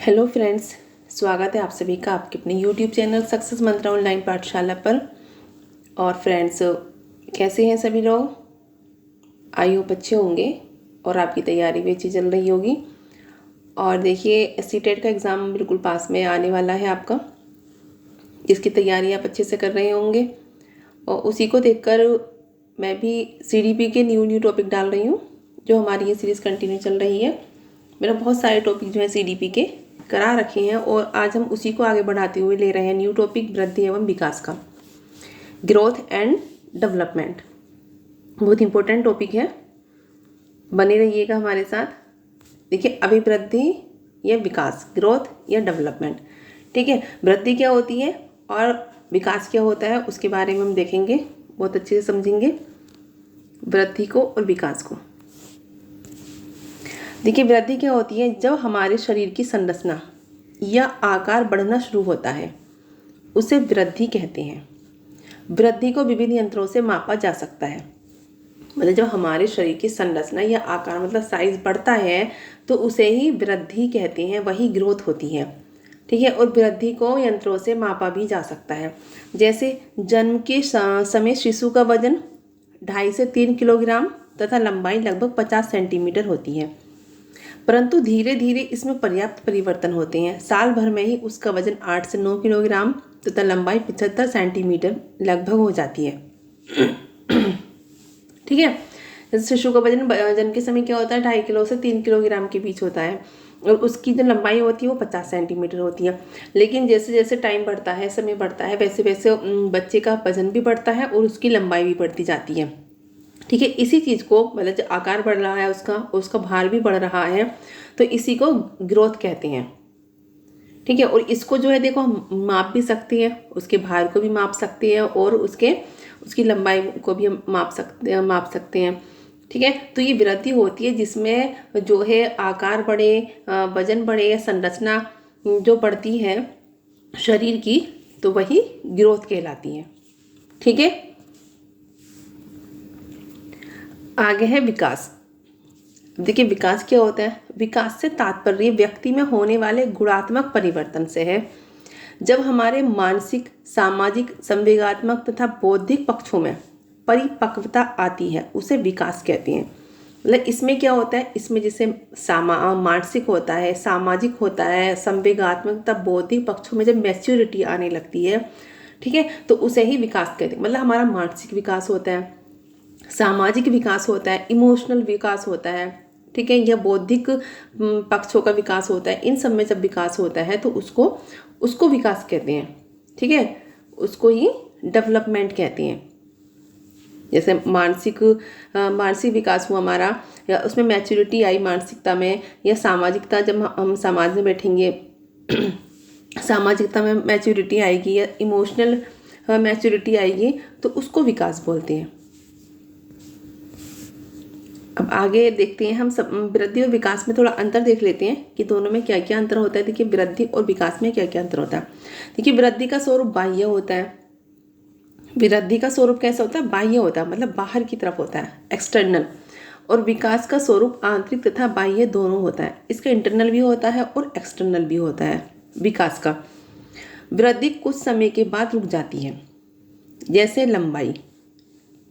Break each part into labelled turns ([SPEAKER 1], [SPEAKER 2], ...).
[SPEAKER 1] Hello friends, स्वागत है आप सभी का आपके अपने यूट्यूब चैनल सक्सेस मंत्र ऑनलाइन पाठशाला पर। और फ्रेंड्स, कैसे हैं सभी लोग? आई होप अच्छे होंगे और आपकी तैयारी भी अच्छी चल रही होगी। और देखिए, सीटेट का एग्ज़ाम बिल्कुल पास में आने वाला है आपका, जिसकी तैयारी आप अच्छे से कर रहे होंगे। और उसी को देखकर मैं भी सीडीपी के न्यू टॉपिक डाल रही हूँ, जो हमारी ये सीरीज़ कंटिन्यू चल रही है। मेरा बहुत सारे टॉपिक जो है सीडीपी के करा रखे हैं और आज हम उसी को आगे बढ़ाते हुए ले रहे हैं न्यू टॉपिक वृद्धि एवं विकास का, ग्रोथ एंड डेवलपमेंट। बहुत इंपॉर्टेंट टॉपिक है, बने रहिएगा हमारे साथ। देखिए, अभिवृद्धि या विकास, ग्रोथ या डेवलपमेंट, ठीक है। वृद्धि क्या होती है और विकास क्या होता है, उसके बारे में हम देखेंगे, बहुत अच्छे से समझेंगे वृद्धि को और विकास को। देखिए, वृद्धि क्या होती है? जब हमारे शरीर की संरचना या आकार बढ़ना शुरू होता है, उसे वृद्धि कहते हैं। वृद्धि को विभिन्न यंत्रों से मापा जा सकता है। मतलब जब हमारे शरीर की संरचना या आकार मतलब साइज बढ़ता है तो उसे ही वृद्धि कहते हैं, वही ग्रोथ होती है, ठीक है। और वृद्धि को यंत्रों से मापा भी जा सकता है। जैसे जन्म के समय शिशु का वजन 2.5 से 3 किलोग्राम तथा लंबाई लगभग 50 सेंटीमीटर होती है, परंतु धीरे धीरे इसमें पर्याप्त परिवर्तन होते हैं। साल भर में ही उसका वजन 8 से 9 किलोग्राम तथा लंबाई 75 सेंटीमीटर लगभग हो जाती है, ठीक है। जैसे शिशु का वजन जन्म के समय क्या होता है? 2.5 किलो से 3 किलोग्राम के बीच होता है और उसकी जो लंबाई होती है वो 50 सेंटीमीटर होती है। लेकिन जैसे जैसे टाइम बढ़ता है, समय बढ़ता है, वैसे वैसे बच्चे का वजन भी बढ़ता है और उसकी लंबाई भी बढ़ती जाती है, ठीक है। इसी चीज़ को मतलब जो आकार बढ़ रहा है उसका भार भी बढ़ रहा है, तो इसी को ग्रोथ कहते हैं, ठीक है। और इसको जो है देखो हम माप भी सकते हैं, उसके भार को भी माप सकते हैं और उसकी लंबाई को भी हम माप सकते हैं, ठीक है। तो ये वृद्धि होती है जिसमें जो है आकार बढ़े, वजन बढ़े या संरचना जो बढ़ती है शरीर की, तो वही ग्रोथ कहलाती है, ठीक है। आगे है विकास। देखिए, विकास क्या होता है? विकास से तात्पर्य व्यक्ति में होने वाले गुणात्मक परिवर्तन से है। जब हमारे मानसिक, सामाजिक, संवेगात्मक तथा बौद्धिक पक्षों में परिपक्वता आती है, उसे विकास कहते हैं। मतलब इसमें क्या होता है? इसमें जैसे मानसिक होता है, सामाजिक होता है, संवेगात्मक तथा बौद्धिक पक्षों में जब मैच्योरिटी आने लगती है, ठीक है, तो उसे ही विकास कहते हैं। मतलब हमारा मानसिक विकास होता है, सामाजिक विकास होता है, इमोशनल विकास होता है, ठीक है, या बौद्धिक पक्षों का विकास होता है। इन सब में जब विकास होता है तो उसको विकास कहते हैं, ठीक है। उसको ही डेवलपमेंट कहते हैं। जैसे मानसिक विकास हुआ हमारा, या उसमें मैच्योरिटी आई मानसिकता में, या सामाजिकता, जब हम समाज में बैठेंगे सामाजिकता में मैच्योरिटी आएगी या इमोशनल मैच्योरिटी आएगी, तो उसको विकास बोलते हैं। अब आगे देखते हैं हम सब वृद्धि और विकास में थोड़ा अंतर देख लेते हैं कि दोनों में क्या क्या अंतर होता है। देखिए, वृद्धि और विकास में क्या क्या अंतर होता है। देखिए, वृद्धि का स्वरूप बाह्य होता है। वृद्धि का स्वरूप कैसा होता है? बाह्य होता है, मतलब बाहर की तरफ होता है, एक्सटर्नल। और विकास का स्वरूप आंतरिक तथा बाह्य दोनों होता है। इसका इंटरनल भी होता है और एक्सटर्नल भी होता है विकास का। वृद्धि कुछ समय के बाद रुक जाती है, जैसे लंबाई,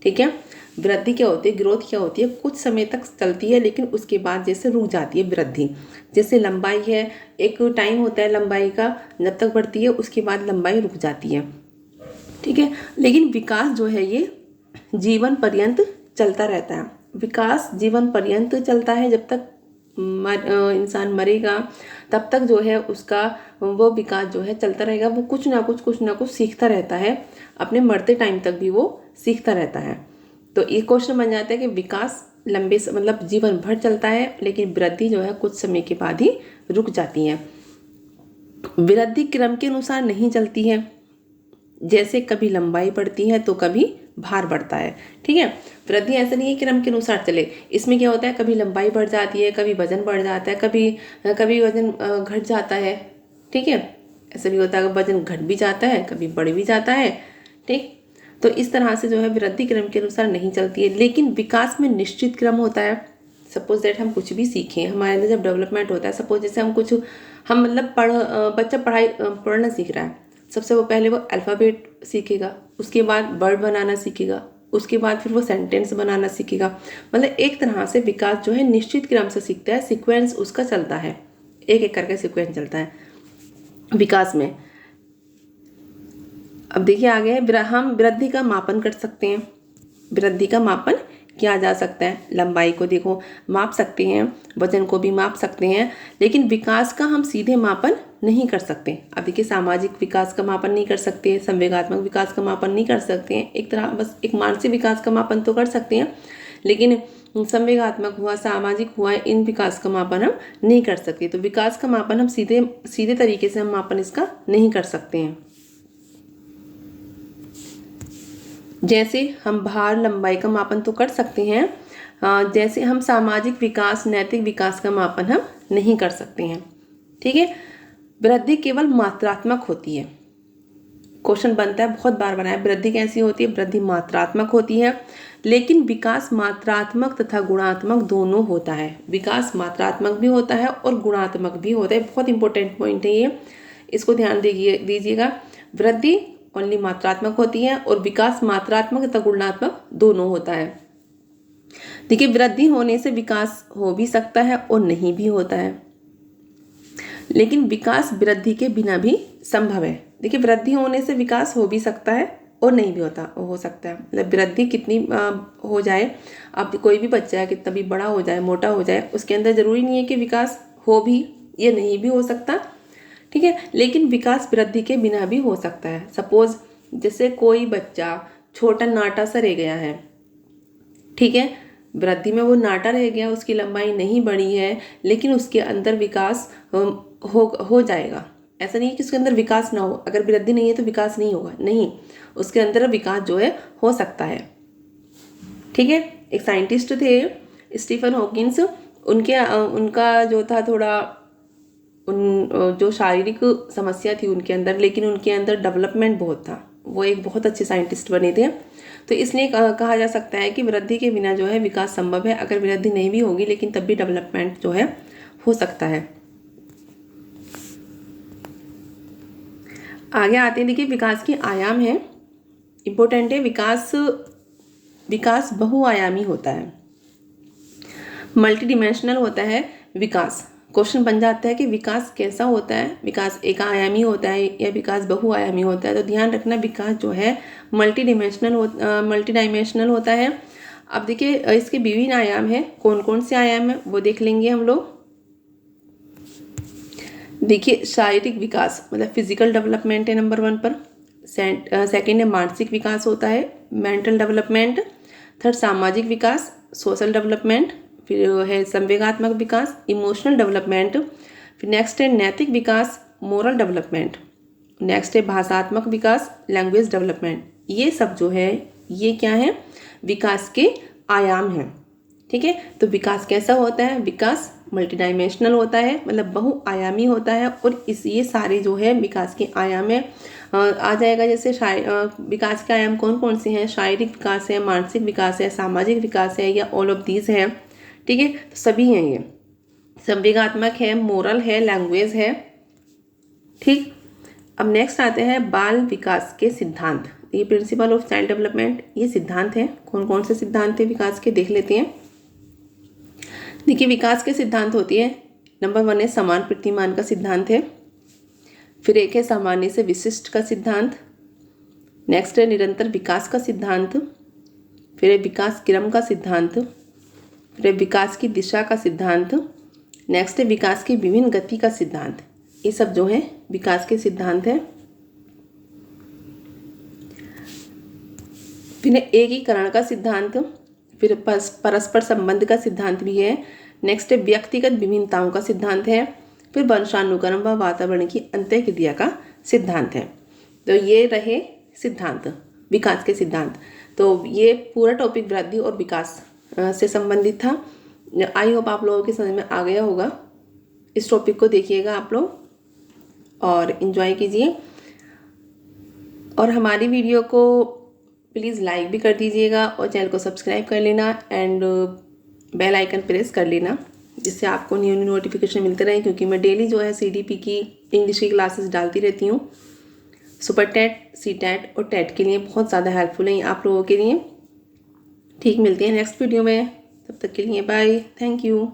[SPEAKER 1] ठीक है। वृद्धि क्या होती है? ग्रोथ क्या होती है? कुछ समय तक चलती है लेकिन उसके बाद जैसे रुक जाती है वृद्धि। जैसे लंबाई है, एक टाइम होता है लंबाई का, जब तक बढ़ती है उसके बाद लंबाई रुक जाती है, ठीक है। लेकिन विकास जो है ये जीवन पर्यंत चलता रहता है। विकास जीवन पर्यंत चलता है, जब तक इंसान मरेगा तब तक जो है उसका वो विकास जो है चलता रहेगा। वो कुछ ना कुछ सीखता रहता है, अपने मरते टाइम तक भी वो सीखता रहता है। तो ये क्वेश्चन बन जाता है कि विकास लंबे मतलब जीवन भर चलता है, लेकिन वृद्धि जो है कुछ समय के बाद ही रुक जाती है। वृद्धि क्रम के अनुसार नहीं चलती है, जैसे कभी लंबाई बढ़ती है तो कभी भार बढ़ता है, ठीक है। वृद्धि ऐसा नहीं है क्रम के अनुसार चले। इसमें क्या होता है? कभी लंबाई बढ़ जाती है, कभी वजन बढ़ जाता है, कभी वजन घट जाता है, ठीक है। ऐसा भी होता है, वजन घट भी जाता है, कभी बढ़ भी जाता है, ठीक। तो इस तरह से जो है वृद्धि क्रम के अनुसार नहीं चलती है। लेकिन विकास में निश्चित क्रम होता है, सपोज दैट हम कुछ भी सीखें, हमारे अंदर जब डेवलपमेंट होता है, सपोज जैसे हम मतलब बच्चा पढ़ना सीख रहा है, सबसे वो पहले वो अल्फ़ाबेट सीखेगा, उसके बाद वर्ड बनाना सीखेगा, उसके बाद फिर वो सेंटेंस बनाना सीखेगा। मतलब एक तरह से विकास जो है निश्चित क्रम से सीखता है, सीक्वेंस उसका चलता है, एक एक करके सीक्वेंस चलता है विकास में। अब देखिए आगे है, हम वृद्धि का मापन कर सकते हैं। वृद्धि का मापन किया जा सकता है, लंबाई को देखो माप सकते हैं, वजन को भी माप सकते हैं, लेकिन विकास का हम सीधे मापन नहीं कर सकते। अब देखिए सामाजिक विकास का मापन नहीं कर सकते, संवेगात्मक विकास का मापन नहीं कर सकते हैं, एक तरह बस एक मानसिक विकास का मापन तो कर सकते हैं, लेकिन संवेगात्मक हुआ, सामाजिक हुआ, इन विकास का मापन हम नहीं कर सकते। तो विकास का मापन हम सीधे तरीके से हम मापन इसका नहीं कर सकते हैं। जैसे हम भार, लंबाई का मापन तो कर सकते हैं, जैसे हम सामाजिक विकास, नैतिक विकास का मापन हम नहीं कर सकते हैं। ठीक है, वृद्धि केवल मात्रात्मक होती है। क्वेश्चन बनता है, बहुत बार बना है, वृद्धि कैसी होती है? वृद्धि मात्रात्मक होती है, लेकिन विकास मात्रात्मक तथा गुणात्मक दोनों होता है। विकास मात्रात्मक भी होता है और गुणात्मक भी होता है। बहुत इंपॉर्टेंट पॉइंट है ये, इसको ध्यान दीजिएगा। वृद्धि ओनली मात्रात्मक होती है और विकास मात्रात्मक तथा गुणात्मक दोनों होता है। देखिए वृद्धि होने से विकास हो भी सकता है और नहीं भी होता है, लेकिन विकास वृद्धि के बिना भी संभव है। देखिए वृद्धि होने से विकास हो भी सकता है और नहीं भी हो सकता है। मतलब वृद्धि कितनी हो जाए, अब कोई भी बच्चा है कितना भी बड़ा हो जाए, मोटा हो जाए, उसके अंदर जरूरी नहीं है कि विकास हो भी या नहीं भी हो सकता। ठीक है, लेकिन विकास वृद्धि के बिना भी हो सकता है। सपोज जैसे कोई बच्चा छोटा नाटा सा रह गया है, ठीक है, वृद्धि में वो नाटा रह गया, उसकी लंबाई नहीं बढ़ी है, लेकिन उसके अंदर विकास हो जाएगा। ऐसा नहीं है कि उसके अंदर विकास ना हो, अगर वृद्धि नहीं है तो विकास नहीं होगा, नहीं, उसके अंदर विकास जो है हो सकता है। ठीक है, एक साइंटिस्ट थे स्टीफन हॉकिंस, उनका जो था थोड़ा जो शारीरिक समस्या थी उनके अंदर, लेकिन उनके अंदर डेवलपमेंट बहुत था, वो एक बहुत अच्छे साइंटिस्ट बने थे। तो इसलिए कहा जा सकता है कि वृद्धि के बिना जो है विकास संभव है। अगर वृद्धि नहीं भी होगी लेकिन तब भी डेवलपमेंट जो है हो सकता है। आगे आते हैं, देखिए विकास के आयाम है, इम्पोर्टेंट है। विकास बहुआयामी होता है, मल्टी डिमेंशनल होता है विकास। क्वेश्चन बन जाता है कि विकास कैसा होता है, विकास एक आयामी होता है या विकास बहुआयामी होता है। तो ध्यान रखना विकास जो है मल्टी डायमेंशनल होता है। अब देखिए इसके विभिन्न आयाम हैं, कौन कौन से आयाम हैं वो देख लेंगे हम लोग। देखिए शारीरिक विकास मतलब फिजिकल डेवलपमेंट है नंबर 1 पर। सेकेंड है मानसिक विकास होता है, मेंटल डेवलपमेंट। थर्ड सामाजिक विकास, सोशल डेवलपमेंट। फिर है संवेगात्मक विकास, इमोशनल डेवलपमेंट। फिर नेक्स्ट है नैतिक विकास, मोरल डेवलपमेंट। नेक्स्ट है भाषात्मक विकास, लैंग्वेज डेवलपमेंट। ये सब जो है ये क्या है, विकास के आयाम हैं। ठीक है, तो विकास कैसा होता है, विकास मल्टी डायमेंशनल होता है, मतलब बहुआयामी होता है। और ये सारे जो है विकास के आयाम है आ जाएगा। जैसे विकास के आयाम कौन कौन से हैं, शारीरिक विकास है, मानसिक विकास है, सामाजिक विकास है, या ऑल ऑफ दीज है। ठीक है, तो सभी हैं ये, संवेगात्मक है, मोरल है, लैंग्वेज है। ठीक, अब नेक्स्ट आते हैं बाल विकास के सिद्धांत। ये प्रिंसिपल ऑफ चाइल्ड डेवलपमेंट, ये सिद्धांत हैं। कौन कौन से सिद्धांत है विकास के देख लेते हैं। देखिए विकास के सिद्धांत होती है, नंबर 1 है समान प्रतिमान का सिद्धांत है। फिर एक है सामान्य से विशिष्ट का सिद्धांत। नेक्स्ट है निरंतर विकास का सिद्धांत। फिर है विकास क्रम का सिद्धांत। फिर है विकास की दिशा का सिद्धांत। नेक्स्ट है विकास की विभिन्न गति का सिद्धांत। ये सब जो है विकास के सिद्धांत है। फिर एकीकरण का सिद्धांत, फिर परस्पर संबंध का सिद्धांत भी है। नेक्स्ट है व्यक्तिगत विभिन्नताओं का सिद्धांत है। फिर वंशानुक्रम व वातावरण की अंतःक्रिया का सिद्धांत है। तो ये रहे सिद्धांत, विकास के सिद्धांत। तो ये पूरा टॉपिक वृद्धि और विकास से संबंधित था। आई होप आप लोगों के समझ में आ गया होगा। इस टॉपिक को देखिएगा आप लोग और इन्जॉय कीजिए, और हमारी वीडियो को प्लीज़ लाइक भी कर दीजिएगा और चैनल को सब्सक्राइब कर लेना। एंड बेल आइकन प्रेस कर लेना, जिससे आपको न्यू न्यू नोटिफिकेशन मिलते रहें, क्योंकि मैं डेली जो है CDP की इंग्लिश की क्लासेस डालती रहती हूँ। सुपर टेट, CTET और टेट के लिए बहुत ज़्यादा हेल्पफुल है आप लोगों के लिए। ठीक, मिलते हैं नेक्स्ट वीडियो में, तब तक के लिए बाय, थैंक यू।